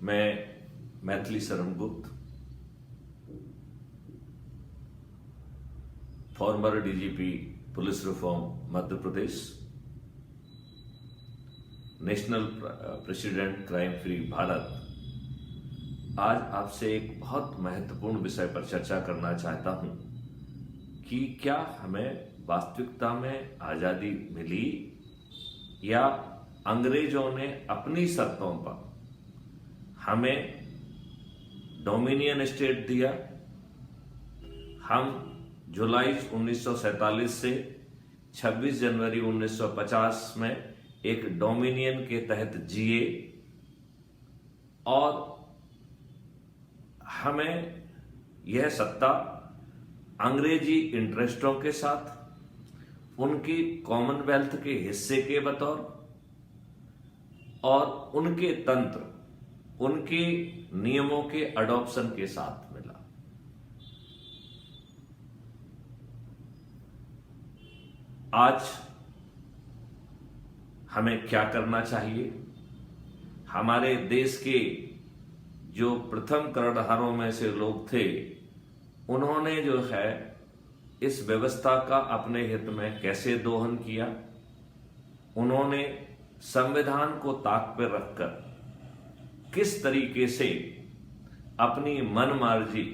मैं Maithili Sharan Gupt, former DGP police reform Madhya Pradesh, national president crime free Bharat, आज आपसे एक बहुत महत्वपूर्ण विषय पर चर्चा करना चाहता हूं कि क्या हमें वास्तविकता में आजादी मिली या अंग्रेजों ने अपनी शर्तों पर हमें डोमिनियन स्टेट दिया। हम जुलाई 1947 से 26 जनवरी 1950 में एक डोमिनियन के तहत जिए और हमें यह सत्ता अंग्रेजी इंटरेस्टों के साथ उनकी कॉमनवेल्थ के हिस्से के बतौर और उनके तंत्र, उनके नियमों के अडॉप्शन के साथ मिला। आज हमें क्या करना चाहिए? हमारे देश के जो प्रथम कर्णधारों में से लोग थे, उन्होंने जो है इस व्यवस्था का अपने हित में कैसे दोहन किया। उन्होंने संविधान को ताक पर रखकर किस तरीके से अपनी मनमर्जी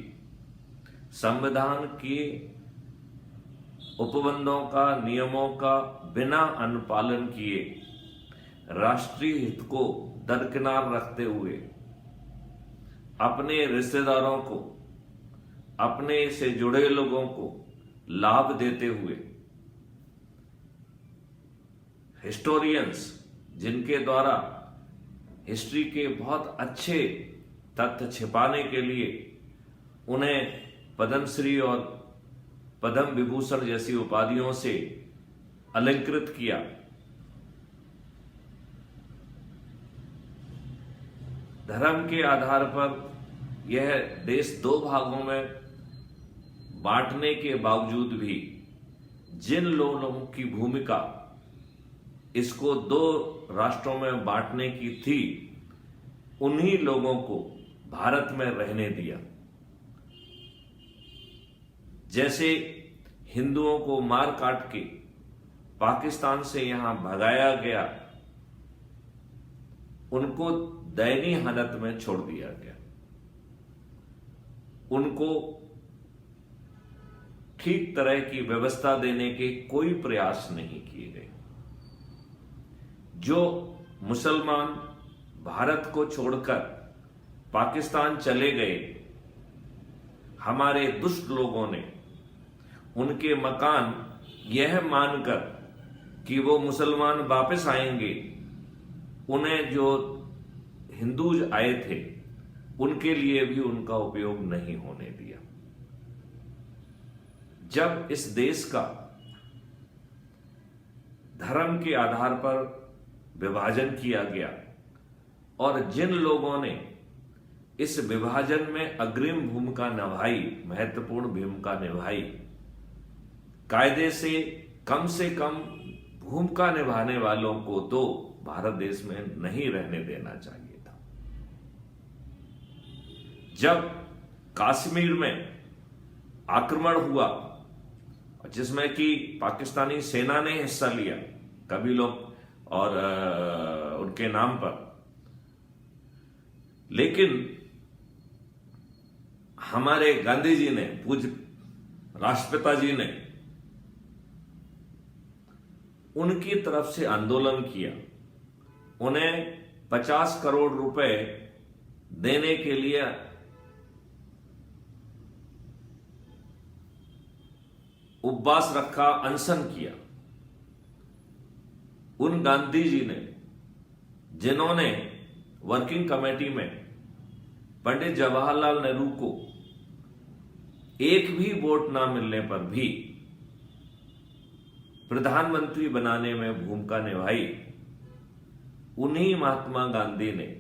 संविधान के उपबंधों का, नियमों का बिना अनुपालन किए राष्ट्रीय हित को दरकिनार रखते हुए अपने रिश्तेदारों को, अपने से जुड़े लोगों को लाभ देते हुए, हिस्टोरियंस जिनके द्वारा हिस्ट्री के बहुत अच्छे तथ्य छिपाने के लिए उन्हें पद्मश्री और पद्म विभूषण जैसी उपाधियों से अलंकृत किया। धर्म के आधार पर यह देश दो भागों में बांटने के बावजूद भी जिन लोगों की भूमिका इसको दो राष्ट्रों में बांटने की थी, उन्हीं लोगों को भारत में रहने दिया। जैसे हिंदुओं को मार काट के पाकिस्तान से यहां भगाया गया, उनको दयनीय हालत में छोड़ दिया गया। उनको ठीक तरह की व्यवस्था देने के कोई प्रयास नहीं किए गए। जो मुसलमान भारत को छोड़कर पाकिस्तान चले गए, हमारे दुष्ट लोगों ने उनके मकान यह मानकर कि वो मुसलमान वापस आएंगे, उन्हें जो हिंदू आए थे उनके लिए भी उनका उपयोग नहीं होने दिया। जब इस देश का धर्म के आधार पर विभाजन किया गया और जिन लोगों ने इस विभाजन में अग्रिम भूमिका निभाई, महत्वपूर्ण भूमिका निभाई, कायदे से कम भूमिका निभाने वालों को तो भारत देश में नहीं रहने देना चाहिए था। जब कश्मीर में आक्रमण हुआ जिसमें कि पाकिस्तानी सेना ने हिस्सा लिया, कभी लोग और उनके नाम पर, लेकिन हमारे गांधी जी ने, पूज्य राष्ट्रपिता जी ने उनकी तरफ से आंदोलन किया। उन्हें 50 करोड़ रुपए देने के लिए उपवास रखा, अनशन किया। उन गांधी जी ने, जिन्होंने वर्किंग कमेटी में पंडित जवाहरलाल नेहरू को एक भी वोट ना मिलने पर भी प्रधानमंत्री बनाने में भूमिका निभाई, उन्हीं महात्मा गांधी ने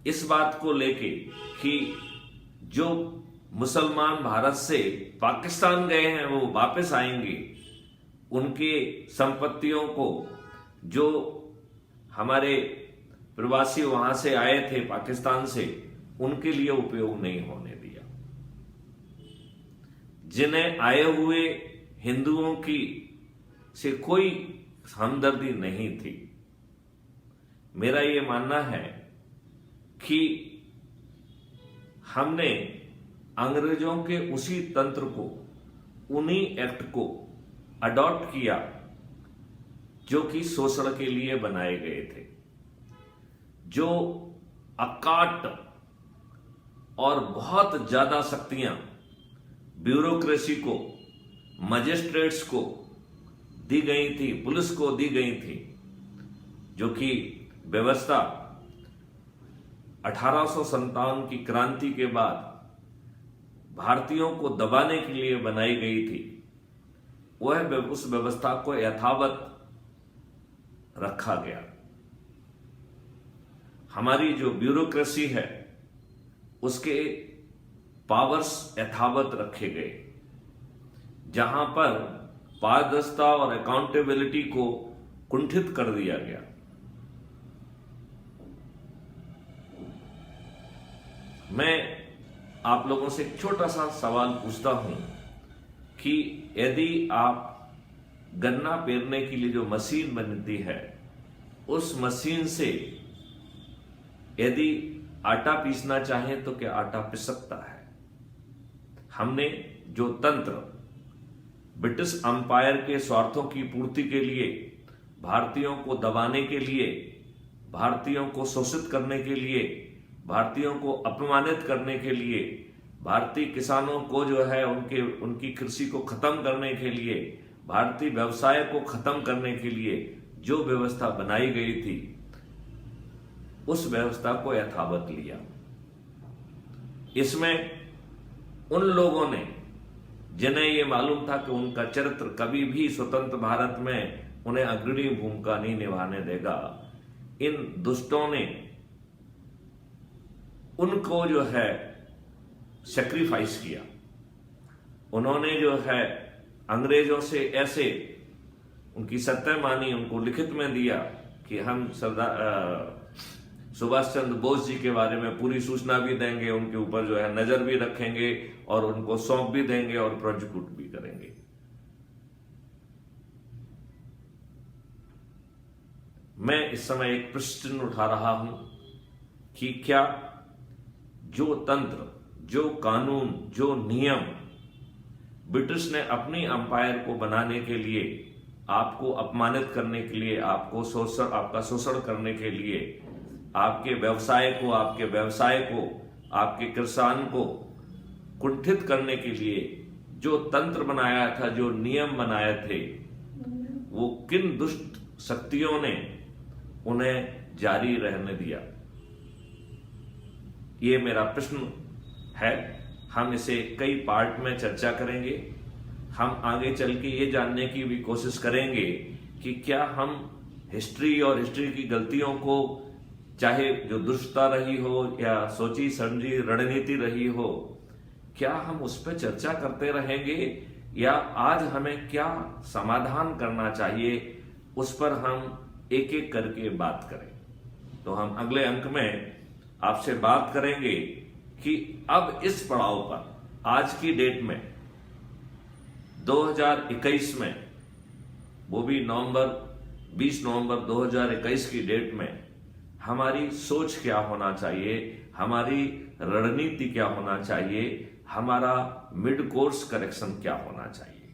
इस बात को लेके कि जो मुसलमान भारत से पाकिस्तान गए हैं वो वापस आएंगे, उनके संपत्तियों को जो हमारे प्रवासी वहां से आए थे पाकिस्तान से, उनके लिए उपयोग नहीं होने दिया। जिन्हें आए हुए हिंदुओं की से कोई हमदर्दी नहीं थी। मेरा ये मानना है कि हमने अंग्रेजों के उसी तंत्र को, उन्हीं एक्ट को अडॉप्ट किया जो कि शोषण के लिए बनाए गए थे, जो अकाट और बहुत ज्यादा शक्तियां ब्यूरोक्रेसी को, मजिस्ट्रेट्स को दी गई थी, पुलिस को दी गई थी, जो कि व्यवस्था 1857 की क्रांति के बाद भारतीयों को दबाने के लिए बनाई गई थी। वह उस व्यवस्था को यथावत रखा गया। हमारी जो ब्यूरोक्रेसी है उसके पावर्स यथावत रखे गए, जहां पर पारदर्शिता और अकाउंटेबिलिटी को कुंठित कर दिया गया। मैं आप लोगों से एक छोटा सा सवाल पूछता हूं कि यदि आप गन्ना पेरने के लिए जो मशीन बनती है, उस मशीन से यदि आटा पीसना चाहें तो क्या आटा पिस सकता है? हमने जो तंत्र ब्रिटिश अंपायर के स्वार्थों की पूर्ति के लिए, भारतीयों को दबाने के लिए, भारतीयों को शोषित करने के लिए, भारतीयों को अपमानित करने के लिए, भारतीय किसानों को जो है उनकी कृषि को खत्म करने के लिए, भारतीय व्यवसाय को खत्म करने के लिए जो व्यवस्था बनाई गई थी, उस व्यवस्था को यथावत लिया। इसमें उन लोगों ने, जिन्हें यह मालूम था कि उनका चरित्र कभी भी स्वतंत्र भारत में उन्हें अग्रणी भूमिका नहीं निभाने देगा, इन दुष्टों ने उनको जो है सैक्रिफाइस किया। उन्होंने जो है अंग्रेजों से ऐसे उनकी सत्ता मानी, उनको लिखित में दिया कि हम सरदार सुभाष चंद्र बोस जी के बारे में पूरी सूचना भी देंगे, उनके ऊपर जो है नजर भी रखेंगे और उनको सौंप भी देंगे और प्रोसिक्यूट भी करेंगे। मैं इस समय एक प्रश्न उठा रहा हूं कि क्या जो तंत्र, जो कानून, जो नियम ब्रिटिश ने अपनी अंपायर को बनाने के लिए, आपको अपमानित करने के लिए, आपका शोषण करने के लिए, आपके व्यवसाय को, आपके किसान को कुंठित करने के लिए जो तंत्र बनाया था, जो नियम बनाए थे, वो किन दुष्ट शक्तियों ने उन्हें जारी रहने दिया? ये मेरा प्रश्न है। हम इसे कई पार्ट में चर्चा करेंगे। हम आगे चल के ये जानने की भी कोशिश करेंगे कि क्या हम हिस्ट्री और हिस्ट्री की गलतियों को, चाहे जो दुष्टता रही हो या सोची समझी रणनीति रही हो, क्या हम उस पर चर्चा करते रहेंगे या आज हमें क्या समाधान करना चाहिए उस पर हम एक एक करके बात करें? तो हम अगले अंक में आपसे बात करेंगे कि अब इस पड़ाव पर, आज की डेट में 2021 में, वो भी 20 नवंबर 2021 की डेट में हमारी सोच क्या होना चाहिए, हमारी रणनीति क्या होना चाहिए, हमारा मिड कोर्स करेक्शन क्या होना चाहिए।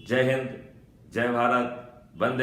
जय हिंद, जय भारत, वंदे